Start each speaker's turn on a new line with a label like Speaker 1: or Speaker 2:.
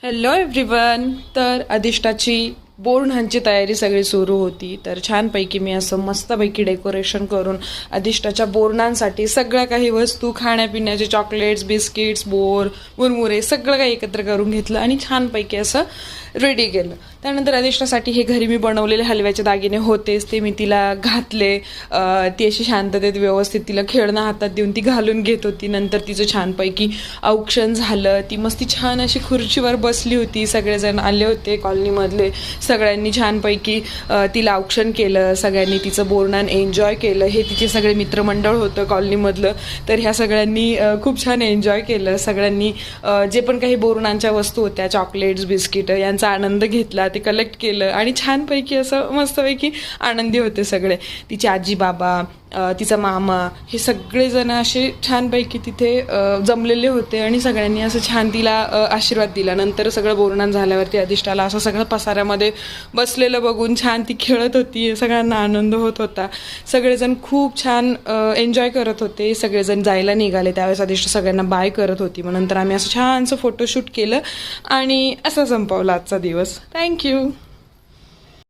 Speaker 1: Hello everyone. तर अधिष्ठाची बोरन्हांची तयारी सगळी सुरू होती. तर छानपैकी मी असं मस्तपैकी डेकोरेशन करून अधिष्ठाच्या बोरणांसाठी सगळ्या काही वस्तू, खाण्यापिण्याचे चॉकलेट्स, बिस्किट्स, मुरमुरे सगळं काही एकत्र करून घेतलं आणि छानपैकी असं रेडी केलं. त्यानंतर अधिष्ठासाठी हे घरी मी बनवलेले हलव्याचे दागिने होतेच, ते मी तिला घातले. ती अशी शांततेत व्यवस्थित तिला खेळणं हातात देऊन ती घालून घेत होती. नंतर तिचं छानपैकी औक्षण झालं. ती मस्ती छान अशी खुर्चीवर बसली होती. सगळेजण आले होते कॉलनीमधले. सगळ्यांनी छानपैकी तिला औक्षण केलं. सगळ्यांनी तिचं बोरन्हाण एन्जॉय केलं. हे तिचे सगळे मित्रमंडळ होतं कॉलनीमधलं. तर ह्या सगळ्यांनी खूप छान एन्जॉय केलं. सगळ्यांनी जे पण काही बोरन्हांच्या वस्तू होत्या, चॉकलेट्स, बिस्किट, यांचा आनंद घेतला. ते कलेक्ट केलं आणि छानपैकी असं मस्तपैकी आनंदी होते सगळे. तिचे आजी बाबा, तिचा मामा, हे सगळेजण असे छानपैकी तिथे जमलेले होते आणि सगळ्यांनी असं छान तिला आशीर्वाद दिला. नंतर सगळं बोरन्हाण झाल्यावरती अधिष्ठाला असं सगळं पसाऱ्यामध्ये बसलेलं बघून छान ती खेळत होती. सगळ्यांना आनंद होत होता. सगळेजण खूप छान एन्जॉय करत होते. सगळेजण जायला निघाले त्यावेळेस अधिष्ठा सगळ्यांना बाय करत होती. मग नंतर आम्ही असं छानसं फोटोशूट केलं आणि असं संपवलं आजचा दिवस. थँक्यू.